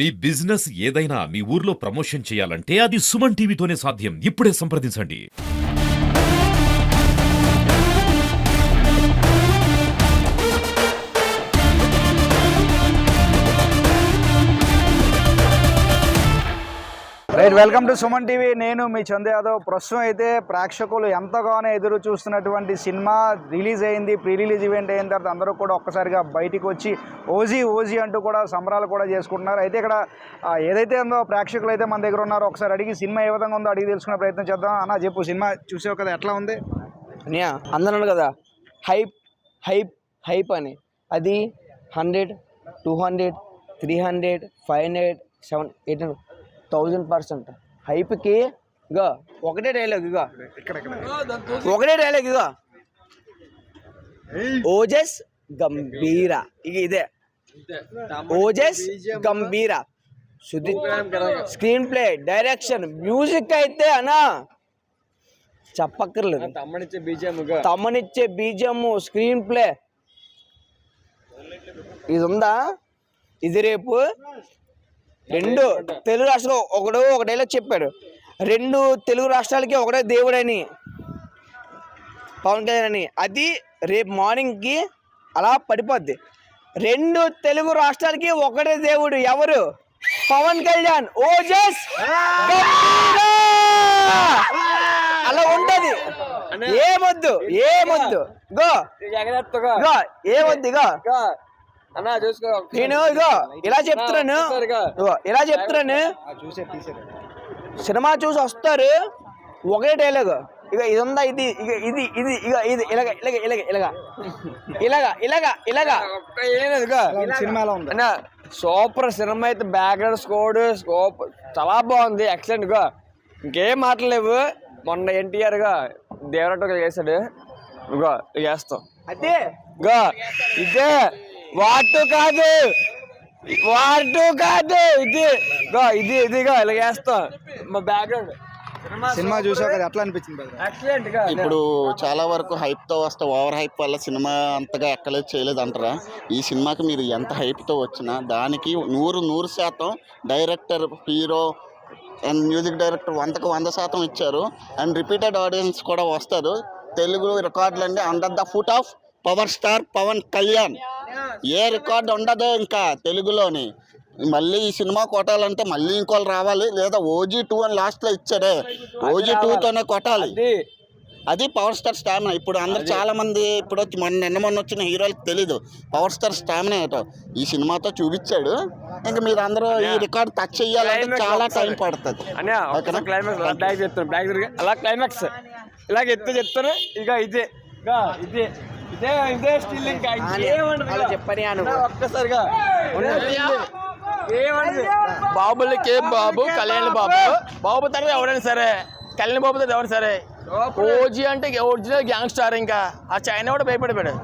మీ business ఏదైనా మీ ఊర్లో promotion చేయాలంటే అది సుమన్ టీవీతోనే సాధ్యం. ఇప్పుడే సంప్రదించండి. Right, welcome to Suman TV. నేను మీ చందు యాదవ్. ప్రస్తుతం అయితే ప్రేక్షకులు ఎంతగానో ఎదురు చూస్తున్నటువంటి సినిమా రిలీజ్ అయింది. ప్రీ రిలీజ్ ఈవెంట్ అయిన తర్వాత అందరూ కూడా ఒక్కసారిగా బయటికి వచ్చి ఓజీ అంటూ కూడా సంబరాలు కూడా చేసుకుంటున్నారు. అయితే ఇక్కడ ఏదైతే ఉందో ప్రేక్షకులు అయితే మన దగ్గర ఉన్నారో ఒకసారి అడిగి సినిమా ఏ విధంగా ఉందో అడిగి తెలుసుకునే ప్రయత్నం చేద్దాం. అన్న చెప్పు, సినిమా చూసావు కదా, ఎట్లా ఉంది? అందరూ కదా హైప్ హైప్ హైప్ అని, అది 100, 200, 300, 500, 700, 800, 1000% హైప్కి ఇగో ఒకటే డైలాగ్, ఒకటే డైలాగ్, ఇగో ఓజస్ గంభీర, ఇదే ఓజస్ గంభీర. స్క్రీన్ ప్లే, డైరెక్షన్, మ్యూజిక్ అయితే అనా చెప్పక్కర్లేదు. తమ్మనిచ్చే బీజిఎం, స్క్రీన్ ప్లే ఇది ఉందా? ఇది రేపు 2 తెలుగు రాష్ట్రాలు ఒక డైలాగ్ చెప్పాడు. 2 తెలుగు రాష్ట్రాలకి ఒకటే దేవుడని, పవన్ కళ్యాణ్ అని. అది రేపు మార్నింగ్కి అలా పడిపోద్ది. 2 తెలుగు రాష్ట్రాలకి ఒకటే దేవుడు, ఎవరు? పవన్ కళ్యాణ్. ఓజస్ అలా ఉంటది. ఏమొద్దు గో ఏమొద్దు, ఇగో నేను ఇగో ఇలా చెప్తున్నాను, సినిమా చూసి వస్తారు, ఒకటే డైలాగ్, ఇక ఇది ఉందా, ఇది ఇలాగా సినిమాలో ఉంది. సూపర్ సినిమా అయితే, బ్యాక్గ్రౌండ్ స్కోర్ సూపర్, చాలా బాగుంది, ఎక్సలెంట్ గా, ఇంకేం మాటలేవు. మొన్న ఎన్టీఆర్ గా దేవరట్టు చేశాడు, ఇగో చేస్తాం అదే, ఇగో ఇదే వాటు కాదు, ఇది ఇదిగా ఇలా చేస్తాం. మా బ్యాక్గ్రౌండ్ సినిమా చూసావు కదా, ఎట్లా అనిపించింది? ఎక్సలెంట్ గా. ఇప్పుడు చాలా వరకు హైప్తో వస్తే ఓవర్ హైప్ వల్ల సినిమా అంతగా ఎక్కలేదు, చేయలేదు అంటారా? ఈ సినిమాకి మీరు ఎంత హైప్తో వచ్చినా దానికి 100% director, hero and music director 100% ఇచ్చారు. అండ్ రిపీటెడ్ ఆడియన్స్ కూడా వస్తారు. తెలుగు రికార్డులు అండి under the foot of power star Pawan Kalyan. ఏ రికార్డు ఉండదు ఇంకా తెలుగులోని. మళ్ళీ ఈ సినిమా కొట్టాలంటే మళ్ళీ ఇంకోళ్ళు రావాలి, లేదా OG 2 అని లాస్ట్లో ఇచ్చాడే, OG 2తోనే కొట్టాలి. అది పవర్ స్టార్ స్టామినా. ఇప్పుడు అందరు చాలా మంది ఇప్పుడు మొన్న వచ్చిన హీరోలకు తెలీదు పవర్ స్టార్ స్టామినా ఏటో. ఈ సినిమాతో చూపించాడు. ఇంకా మీరు అందరూ ఈ రికార్డ్ టచ్ చేయాలంటే చాలా టైం పడుతుంది. అలా క్లైమాక్స్ ఇలాగ చెప్తాను, ఇక ఇదే స్టిల్, ఇంకా చెప్పని ఒక్కసారిగా బాబులకి బాబు, కళ్యాణ్ బాబు తర్వాత ఎవరైనా సరే, కళ్యాణ్ బాబు తర్వాత ఎవరైనా సరే, ఓజీ అంటే ఒరిజినల్ గ్యాంగ్ స్టార్. ఇంకా ఆ చైనా కూడా భయపడిపోయాడు,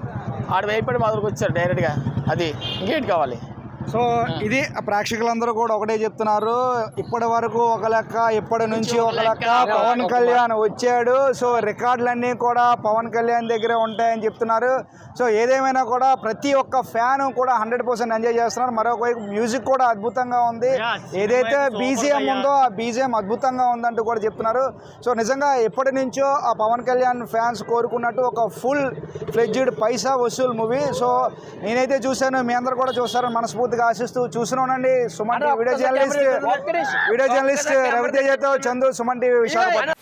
ఆడు భయపడి మొదలుకు వచ్చారు డైరెక్ట్గా. అది ఇంకేంటి కావాలి? సో ఇది ప్రేక్షకులందరూ కూడా ఒకటే చెప్తున్నారు, ఇప్పటి వరకు ఒక లెక్క, ఇప్పటి నుంచి ఒక లెక్క. పవన్ కళ్యాణ్ వచ్చాడు, సో రికార్డులన్నీ కూడా పవన్ కళ్యాణ్ దగ్గరే ఉంటాయని చెప్తున్నారు. సో ఏదేమైనా కూడా ప్రతి ఒక్క ఫ్యాన్ కూడా 100% ఎంజాయ్ చేస్తున్నారు. మరొకవైపు మ్యూజిక్ కూడా అద్భుతంగా ఉంది. ఏదైతే బీజిఎం ఉందో ఆ బీజిఎం అద్భుతంగా ఉందంటూ కూడా చెప్తున్నారు. సో నిజంగా ఎప్పటి నుంచో ఆ పవన్ కళ్యాణ్ ఫ్యాన్స్ కోరుకున్నట్టు ఒక full fledged paisa vasool movie. So నేనైతే చూశాను, మీ అందరూ కూడా చూస్తారని మనస్ఫూర్తిగా ఆశిస్తూ చూస్తున్నానండి. సుమన్ టీవీ వీడియో జర్నలిస్ట్ రవితేజతో చందు, సుమన్ టీవీ విశాఖపట్నం.